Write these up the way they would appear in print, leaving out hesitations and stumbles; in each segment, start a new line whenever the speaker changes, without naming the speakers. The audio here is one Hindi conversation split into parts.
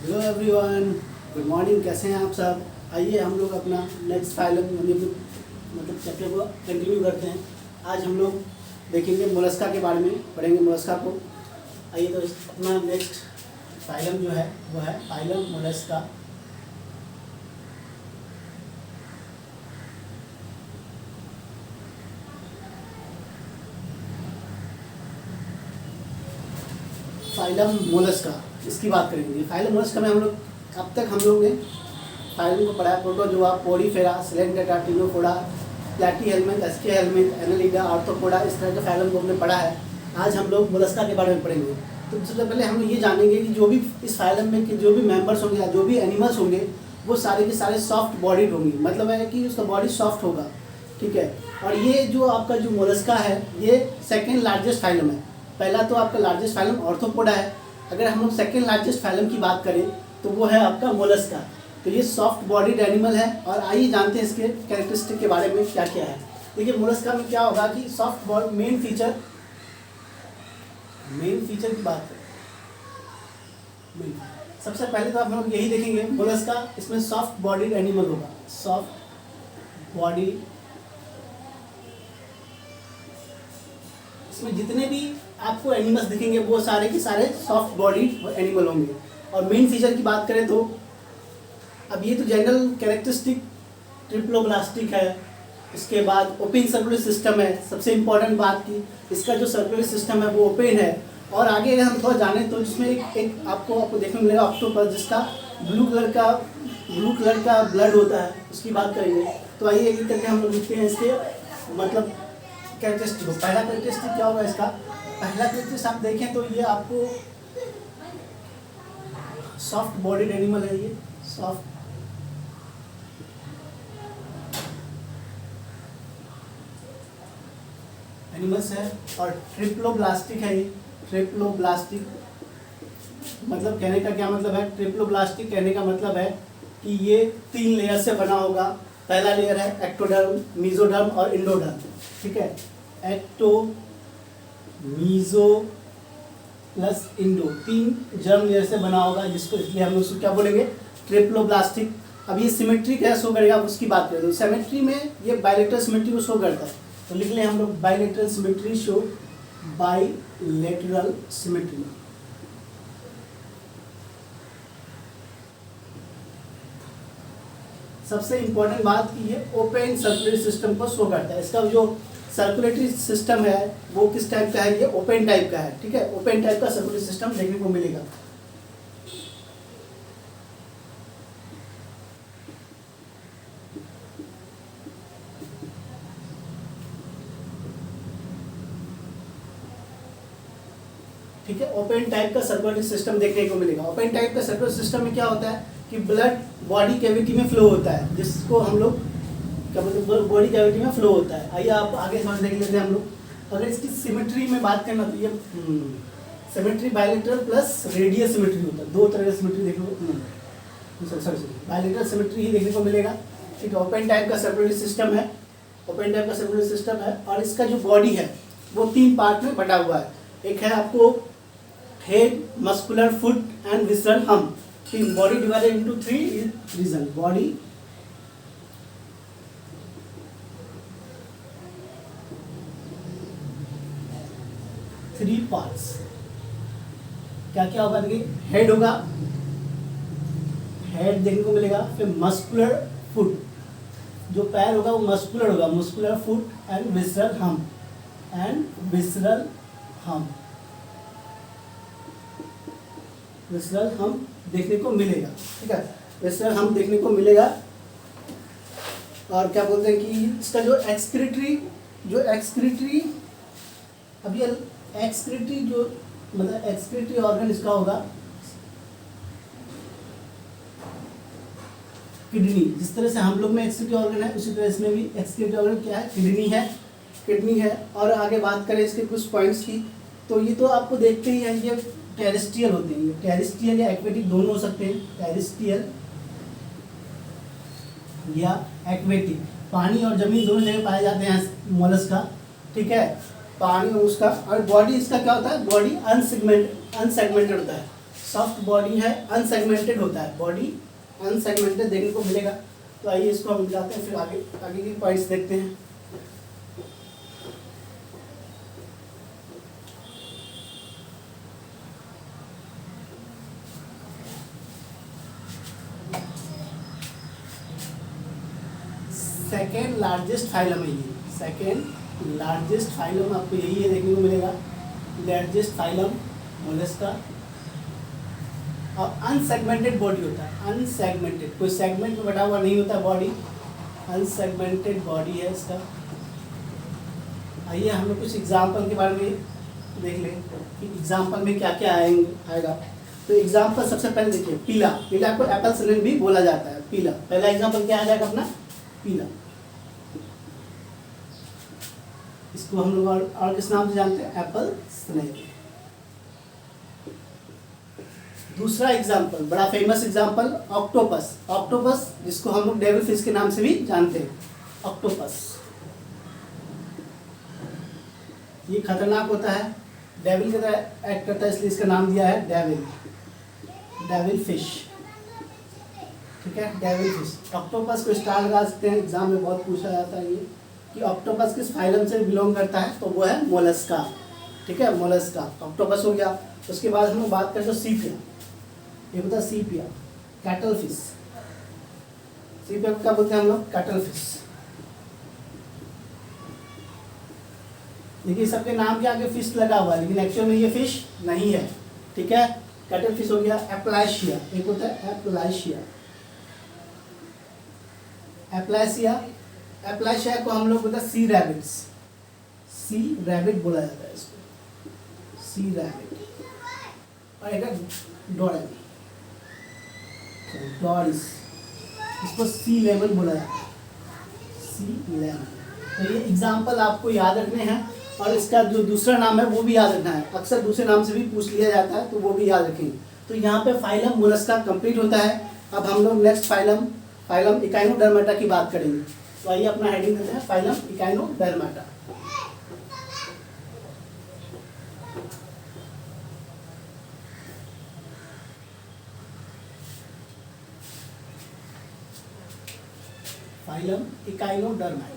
Hello everyone, good morning. कैसे हैं आप सब? आइए हम लोग अपना नेक्स्ट फाइलम मतलब चैप्टर को कंटिन्यू करते हैं। आज हम लोग देखेंगे मोलस्का के बारे में, पढ़ेंगे मोलस्का को। आइए तो अपना नेक्स्ट फाइलम जो है वो है फाइलम मोलस्का। फाइलम मोलस्का, इसकी बात करेंगे। फाइलम मोलस्का में हम लोग अब तक हम लोग ने फाइलम को पढ़ा है। प्रोटोजोआ, पोडीफेरा, सिलेंडेटा, टिनोफोरा, प्लैटीहेल्मिंथ, एस्कीहेल्मिंथ, एनालिडा, आर्थ्रोपोडा, इस तरह के फाइलम को हमने पढ़ा है। आज हम लोग मोलस्का के बारे में पढ़ेंगे। तो सबसे पहले हम ये जानेंगे कि जो भी इस फाइलम में के जो भी मेंबर्स होंगे या जो भी एनिमल्स होंगे वो सारे के सारे सॉफ्ट बॉडीड होंगी, मतलब है कि उसका बॉडी सॉफ्ट होगा, ठीक है। और ये जो आपका जो मोलस्का है ये सेकेंड लार्जेस्ट फाइलम है। पहला तो आपका लार्जेस्ट फाइलम आर्थ्रोपोडा है। अगर हम लोग सेकेंड लार्जेस्ट फाइलम की बात करें तो वो है आपका मोलस्का। तो ये सॉफ्ट बॉडीड एनिमल है। और आइए जानते हैं इसके कैरेक्टरिस्टिक के बारे में क्या क्या है। देखिए मोलस्का में क्या होगा कि सॉफ्ट बॉडी मेन फीचर की बात करें, सबसे पहले तो आप लोग यही देखेंगे मोलस्का, इसमें सॉफ्ट बॉडीड एनिमल होगा। सॉफ्ट बॉडी, इसमें जितने भी आपको एनिमल्स दिखेंगे वो सारे के सारे सॉफ्ट बॉडीड एनिमल होंगे। और मेन फीचर की बात करें तो अब ये तो जनरल कैरेक्टरिस्टिक ट्रिप्लोब्लास्टिक है। इसके बाद ओपन सर्कुलर सिस्टम है। सबसे इम्पोर्टेंट बात की इसका जो सर्कुलर सिस्टम है वो ओपन है। और आगे अगर हम थोड़ा जानें तो जिसमें एक आपको देखने को मिलेगा ऑक्टोपस, जिसका ब्लू कलर का ब्लड होता है, उसकी बात करेंगे। तो आइए एक एक करके हम लोग लिखते हैं इसके मतलब कैरेक्टरिस्टिक। पहला कैरेक्टरिस्टिक क्या होगा इसका? पहला कैरेक्टरिस्टिक आप देखें तो ये आपको सॉफ्ट बॉडीड एनिमल है। ये सॉफ्ट एनिमल्स है और ट्रिप्लोब्लास्टिक है। ये ट्रिप्लोब्लास्टिक मतलब कहने का क्या मतलब है? ट्रिप्लोब्लास्टिक कहने का मतलब है कि ये 3 लेयर से बना होगा। पहला लेयर है एक्टोडर्म, मीजोडर्म और इंडोडर्म, ठीक है। Ecto, meso plus endo, 3 germ layer से बना होगा, जिसको इसलिए हम उसको क्या बोलेंगे? ट्रिप्लोब्लास्टिक। अब ये सिमेट्री क्या शो करेगा उसकी बात करें तो सिमेट्री में ये बायलेटरल सिमेट्री को शो करता है। तो लिख लें हम लोग bilateral symmetry show, bilateral symmetry. सबसे इंपॉर्टेंट बात कि ये ओपन सर्कुलेटरी सिस्टम को शो करता है। इसका जो सर्कुलेटरी सिस्टम है वो किस टाइप का है? ये ओपन टाइप का है, ठीक है। ओपन टाइप का सर्कुलेटरी सिस्टम देखने को मिलेगा। ठीक है, ओपन टाइप का सर्कुलेटरी सिस्टम देखने को मिलेगा। ओपन टाइप का सर्कुलेटरी सिस्टम में क्या होता है कि ब्लड बॉडी कैविटी में फ्लो होता है, जिसको हम लोग क्या मतलब बॉडी कैविटी में फ्लो होता है। आइए आप आगे समझ देख लेते हैं हम लोग। अगर इसकी सिमेट्री में बात करना तो ये symmetry bilateral plus radial symmetry होता है। 2 तरह की सिमेट्री देखने को बायलेटरल सिमेट्री ही देखने को मिलेगा, ठीक है। ओपन टाइप का सर्कुलेटरी सिस्टम है, ओपन टाइप का सर्कुलेटरी सिस्टम है। और इसका जो बॉडी है वो 3 पार्ट में बटा हुआ है। एक है आपको head, muscular, foot and visceral hump. Body divided into 3 region. Body three parts. क्या क्या होगा? देखिए हेड होगा, हेड देखने को मिलेगा। फिर मस्कुलर फुट, जो पैर होगा वो मस्कुलर होगा, muscular foot and visceral hump, visceral hump देखने को मिलेगा, ठीक है। विसरल हम्प देखने को मिलेगा। और क्या बोलते हैं कि इसका जो एक्सक्रीटरी अब ये एक्सक्रीटरी जो मतलब एक्सक्रीटरी ऑर्गन इसका होगा किडनी। जिस तरह से हम लोग में एक्सक्रीटरी ऑर्गन है उसी तरह इसमें भी एक्सक्रीटरी ऑर्गन क्या है? किडनी है। और आगे बात करें इसके कुछ पॉइंट्स की तो ये तो आपको देखते ही हैं, ये टेरेस्ट्रियल होते हैं। ये टेरेस्ट्रियल या एक्वेटिक दोनों हो सकते हैं। टेरेस्ट्रियल या एक्वेटिक, पानी और जमीन दोनों जगह पाए जाते हैं मोलस्का, ठीक है। पानी और उसका और बॉडी इसका क्या होता है? बॉडी अनसेगमेंटेड होता है। सॉफ्ट बॉडी है, अनसेगमेंटेड होता है, बॉडी अनसेगमेंटेड देखने को मिलेगा। तो आइए इसको हम जाते हैं, फिर आगे आगे के पॉइंट्स देखते हैं। सेकेंड लार्जेस्ट फाइलम है ये, सेकेंड लार्जेस्ट फाइलम आपको यही है देखने को मिलेगा, लार्जेस्ट फाइलम मोलस्का। और अनसेगमेंटेड बॉडी होता है, अनसेगमेंटेड, कोई सेगमेंट में बटा हुआ नहीं होता बॉडी, अनसेगमेंटेड बॉडी है इसका। आइए हम लोग कुछ एग्जाम्पल के बारे में देख लें कि एग्जाम्पल में क्या क्या आएगा। तो एग्जाम्पल सबसे पहले देखिए, पीला, पीला को एप्पल स्नेल भी बोला जाता है, पीला। पहला एग्जाम्पल क्या आ जाएगा अपना, पीला। इसको हम लोग और किस नाम से जानते हैं, एप्पल स्नेल। दूसरा एग्जाम्पल, बड़ा फेमस एग्जाम्पल, ऑक्टोपस। ऑक्टोपस जिसको हम लोग डेविल फिश के नाम से भी जानते हैं, ऑक्टोपस। ये खतरनाक होता है, डेविल की तरह एक्ट करता है, इसलिए इसका नाम दिया है डेविल, डेविल फिश। ठीक है, डेविल फिश। ऑक्टोपस को स्टार लगा सकते हैं, एग्जाम में बहुत पूछा जाता है ये कि ऑक्टोपस किस फाइलम से बिलोंग करता है, तो वो है मोलस्का। ठीक है, मोलस्का, ऑक्टोपस हो गया। उसके बाद हम लोग बात करें तो सीपिया, ये होता है सीपिया, कैटल फिश। सीपिया को क्या बोलते हैं हम लोग, कैटल फिश। देखिए सबके नाम के आगे फिश लगा हुआ है, लेकिन एक्चुअल में ये फिश नहीं है। ठीक है, कैटल फिश हो गया। एप्लाशिया, एक होता है एप्लाशिया, एप्लाशिया। एप्लाशिया को हम लोग बोलते हैं सी रैबिट्स, सी रैबिट बोला जाता है इसको, सी रैबिट। और एक डोरेन, डॉरिस, इसको सी लेमन बोला जाता है, सी लेमन। तो ये एग्जाम्पल आपको याद रखने हैं, और इसका जो दूसरा नाम है वो भी याद रखना है, अक्सर दूसरे नाम से भी पूछ लिया जाता है, तो वो भी याद रखेंगे। तो यहाँ पे फाइलम मोलस्का कंप्लीट होता है। अब हम लोग नेक्स्ट फाइलम, फाइलम इकाइनोडर्मेटा की बात करेंगे। तो आइए अपना हेडिंग देते हैं, फाइलम इकाइनोडर्मेटा। Phylum Echinodermata.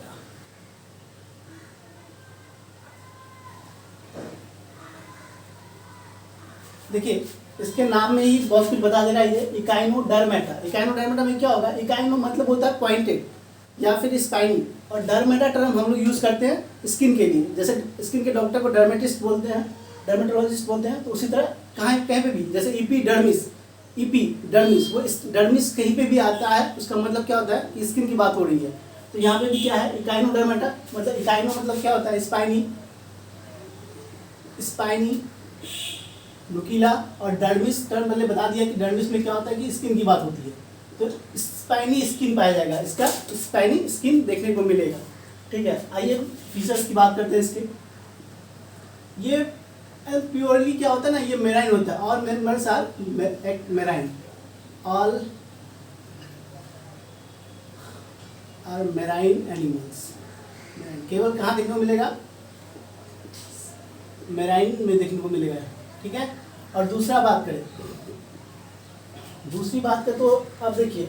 देखिए इसके नाम में ही बहुत कुछ बता दे रहा है, ये इकाइनोडर्मेटा। इकाइनोडर्मेटा में क्या होगा, इकाइनो मतलब होता है पॉइंटेड या फिर स्पाइनी, और डर्मेटा टर्म हम लोग यूज़ करते हैं स्किन के लिए। जैसे स्किन के डॉक्टर को डर्मेटिस्ट बोलते हैं, डर्मेटोलॉजिस्ट बोलते हैं, तो उसी तरह कहीं पे भी, जैसे ईपीडर्मिस, ईपीडर्मिस, वो डर्मिस कहीं पे भी आता है, उसका मतलब क्या होता है कि स्किन की बात हो रही है। तो यहाँ पे भी क्या है, इकाइनोडर्मेटा, मतलब इकाइनो मतलब क्या होता है, स्पाइनी, स्पाइनी, नुकीला। और डर्मिस टर्म मैंने बता दिया कि डर्मिस में क्या होता है कि स्किन की बात होती है, तो स्पाइनी स्किन पाया जाएगा, इसका स्पाइनी स्किन देखने को मिलेगा। ठीक है, आइए फीचर्स की बात करते हैं इसके। ये प्योरली क्या होता है ना, ये मेराइन होता है, और members are marine, all are marine animals. केवल कहाँ देखने को मिलेगा, मेराइन में देखने को मिलेगा। ठीक है, और दूसरी बात करें तो अब देखिए,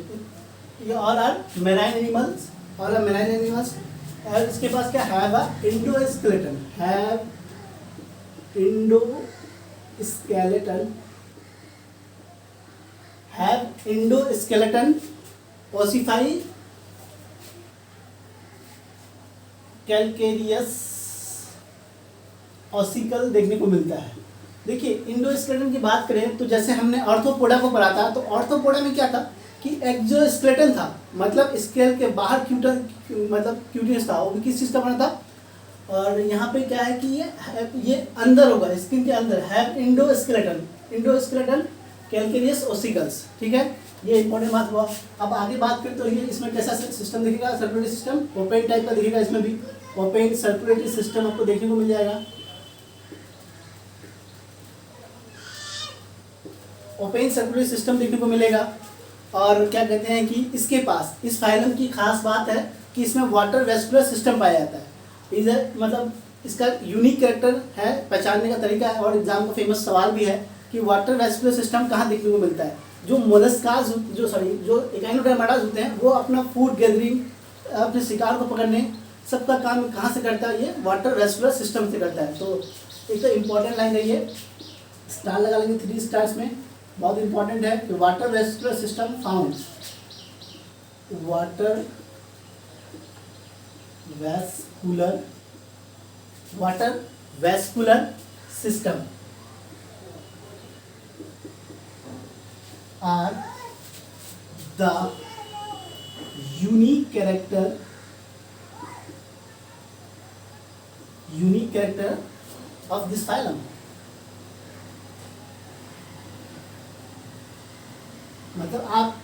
ये all are marine animals, all are marine animals. और इसके पास क्या have a endoskeleton, have endoskeleton, have endoskeleton ossify calcareous ossicle देखने को मिलता है। देखिए इंडोस्केलेटन की बात करें तो जैसे हमने ऑर्थोपोडा को पढ़ा था, तो ऑर्थोपोडा में क्या था कि एक्सोस्केलेटन था, मतलब स्केल के बाहर क्यूटर, मतलब क्यूटियस था, वो भी किस चीज़ का बना था। और यहाँ पे क्या है कि ये अंदर होगा, स्किन के अंदर, have endoskeleton, endoskeleton calcareous ossicles. ठीक है, ये इंपॉर्टेंट बात हुआ। अब आगे बात करें तो ये इसमें कैसा सिस्टम दिखेगा, सर्कुलेटरी सिस्टम, ओपेन टाइप का दिखेगा, इसमें भी ओपेन सर्कुलेटरी सिस्टम आपको देखने को मिल जाएगा। ओपेन सर्कुलेटरी सिस्टम देखने को मिलेगा। और क्या कहते हैं कि इसके पास, इस फाइलम की खास बात है कि इसमें वाटर वेस्कुलर सिस्टम पाया जाता है। इधर मतलब इसका यूनिक कैरेक्टर है, पहचानने का तरीका है, और एग्जाम का फेमस सवाल भी है कि वाटर वेस्कुलर सिस्टम कहाँ देखने को मिलता है। जो मोलस्कास जो इकाइनोडर्माटास होते हैं वो अपना फूड गैदरिंग, अपने शिकार को पकड़ने, सबका काम कहाँ से करता है, ये वाटर वेस्कुलर सिस्टम से करता है। तो एक तो इम्पॉर्टेंट लाइन है ये, स्टार लगा लेंगे 3 स्टार्स में, बहुत इंपॉर्टेंट है कि water vascular system found, water vascular system are the unique character of this phylum. मतलब आप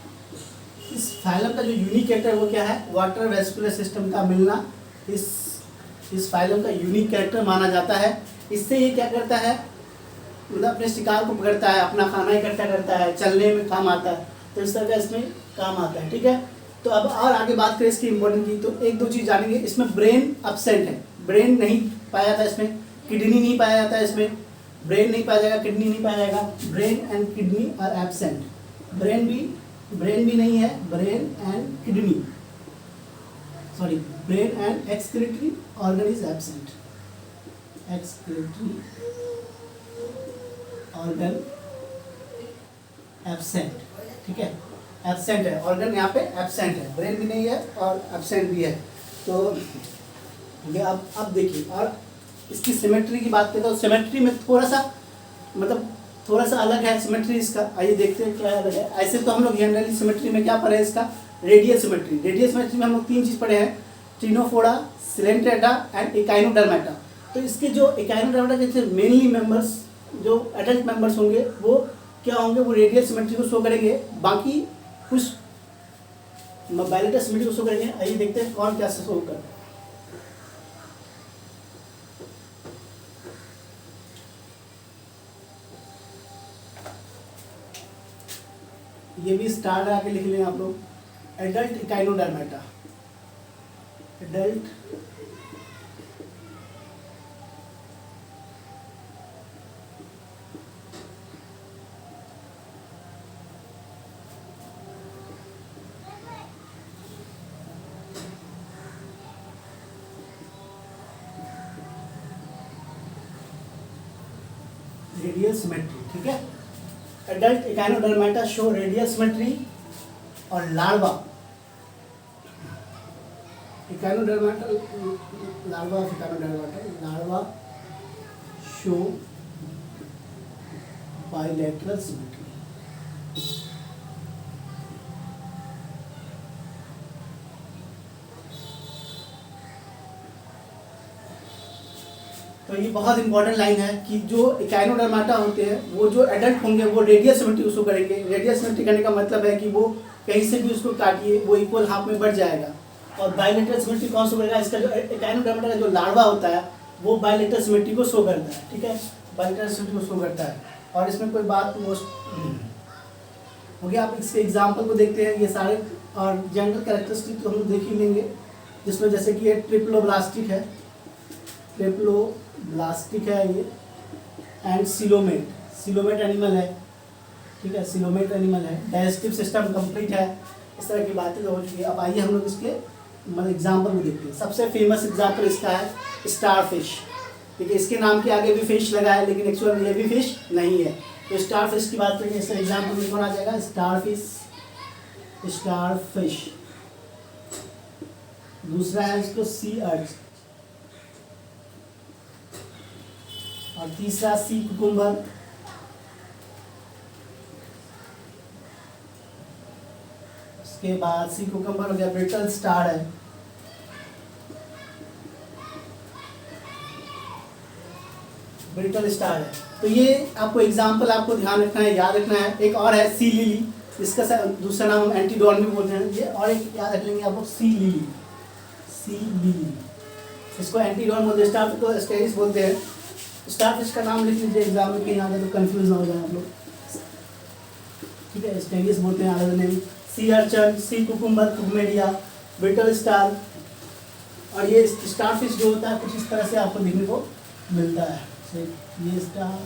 इस फाइलम का जो यूनिक कैरेक्टर वो क्या है, वाटर वेस्कुलर सिस्टम का मिलना इस फाइलम का यूनिक कैरेक्टर माना जाता है। इससे ये क्या करता है, मतलब अपने शिकार को पकड़ता है, अपना खाना इकट्ठा करता है, चलने में काम आता है, तो इस तरह का इसमें काम आता है। ठीक है, तो अब और आगे बात करें इसकी इम्पोर्टेंट की, तो एक दो चीज़ जानेंगे। इसमें ब्रेन एब्सेंट है, ब्रेन नहीं पाया जाता इसमें, किडनी नहीं पाया जाता इसमें, ब्रेन नहीं पाया जाएगा, किडनी नहीं पाया जाएगा, brain and kidney are absent. Brain भी नहीं है, brain and kidney, sorry, brain and excretory organ is absent, excretory organ absent. ठीक है, एब्सेंट है ऑर्गन, यहाँ पे एब्सेंट है, ब्रेन भी नहीं है और एब्सेंट भी है। तो अब देखिए, और इसकी सिमेट्री की बात करें तो सिमेट्री में थोड़ा सा अलग है सिमेट्री इसका। आइए देखते हैं क्या अलग है। ऐसे तो हम लोग जनरली सिमेट्री में क्या पढ़े हैं इसका, रेडियल सिमेट्री। रेडियल सिमेट्री में हम लोग 3 चीज़ पढ़े हैं, ट्रिनोफोरा, सिलेंट्रेटा एंड इकाइनोडर्मेटा। तो इसके जो इकाइनोडर्मेटा के मेनली मेंबर्स, जो एडल्ट मेंबर्स होंगे वो क्या होंगे, वो रेडियल सिमेट्री को शो करेंगे, बाकी कुछ बायलेटरल सिमेट्री को शो करेंगे। आइए देखते हैं कौन क्या शो करता है। ये भी स्टार लगा के लिख लें आप लोग, adult echinodermata, adult radial symmetry. ठीक है, adult echinodermata show radial symmetry, और larva echinodermata, larva show bilateral symmetry. तो ये बहुत इंपॉर्टेंट लाइन है कि जो इकाइनोडर्माटा होते हैं वो जो एडल्ट होंगे वो रेडियल सिमेट्री को शो करेंगे। रेडियल सिमेट्री करने का मतलब है कि वो कहीं से भी उसको काटिए वो इक्वल हाफ में बढ़ जाएगा। और बायलेटरल सिमेट्री कौन शो करेगा, इसका जो इकाइनोडर्माटा का जो लार्वा होता है वो बायलेटरल सिमेट्री को शो करता है। ठीक है, बायलेटरल सिमेट्री को शो करता है। और इसमें कोई बात हो गया, आप इसके एग्जाम्पल को देखते हैं। ये सारे और जनरल कैरेक्टरिस्टिक तो हम देख ही लेंगे, जिसमें जैसे कि ये ट्रिप्लोब्लास्टिक है, ट्रिप्लोब्लास्टिक है ये, एंड सिलोमेट एनिमल है। ठीक है, सिलोमेट एनिमल है, डाइजेस्टिव सिस्टम कंप्लीट है। इस तरह की बातें तो हो चुकी है। अब आइए हम लोग इसके मतलब एग्जाम्पल को देखते हैं। सबसे फेमस एग्जाम्पल इसका है स्टारफिश। ठीक है, इसके नाम के आगे भी फिश लगा है, लेकिन एक्चुअल में ये भी फिश नहीं है। तो स्टारफिश की बात करेंगे, इसका एग्जाम्पल में कौन आ जाएगा, स्टारफिश। दूसरा है इसको सी अर्च, और तीसरा सी कुकुम्बर, उसके बाद सी कुकुम्बर हो गया, ब्रिटल स्टार है, ब्रिटल स्टार है। तो ये आपको एग्जाम्पल आपको ध्यान रखना है, याद रखना है। एक और है सी लिली, इसका दूसरा नाम हम एंटीडॉन भी बोलते हैं। ये और एक याद रख लेंगे आप लोग, सी लिली, इसको एंटीडॉन बोलते हैं, स्टार को एस्टेरिस बोलते हैं। स्टारफिश का नाम लिख लीजिए एग्जाम में, कहीं आ जाए तो कंफ्यूज ना हो जाए आप लोग। ठीक है, एस्टेरिस बोलते हैं अलग नेम, सी अर्चन, सी कुकुम्बर, कुकमेडिया, ब्रिटल स्टार। और ये स्टारफिश जो होता है कुछ इस तरह से आपको देखने को मिलता है। ये स्टार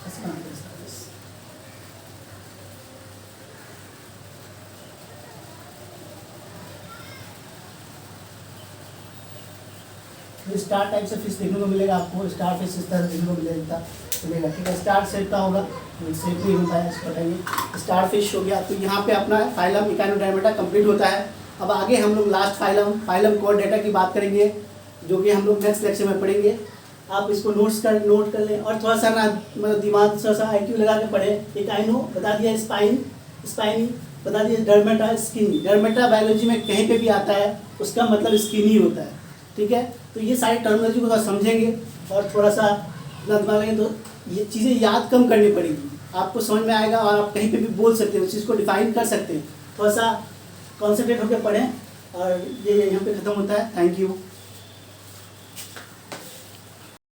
ऐसे बनाते हैं इसका बस। स्टार टाइप से फिश देखने को मिलेगा आपको, स्टार फिश इस तरह देखने को मिलेगा, ठीक है। स्टार शेप का होगा, शेप नहीं होता है, इसको हटाइए। स्टार फिश हो गया। तो यहाँ पे अपना फाइलम इकाइनोडर्मेटा कंप्लीट होता है। अब आगे हम लोग लास्ट फाइलम कॉर्डेटा की बात करेंगे, जो कि हम लोग नेक्स्ट लेक्चर में पढ़ेंगे। आप इसको नोट कर लें और थोड़ा सा ना मतलब दिमाग थोड़ा सा IQ लगा के पढ़ें। इकाइनो बता दिया, स्पाइन बता दिया, डर्मेटा स्किन। डर्मेटा बायोलॉजी में कहीं पे भी आता है, उसका मतलब स्किन ही होता है, ठीक है। तो ये सारी टर्मिनोलॉजी को थोड़ा समझेंगे और थोड़ा सा अपना दिमाग लगेंगे तो ये चीज़ें याद कम करनी पड़ेगी, आपको समझ में आएगा और आप कहीं पे भी बोल सकते हैं, उस चीज़ को डिफाइन कर सकते हैं। थोड़ा सा कॉन्सेंट्रेट होकर पढ़ें और ये यहाँ पे ख़त्म होता है। Thank you.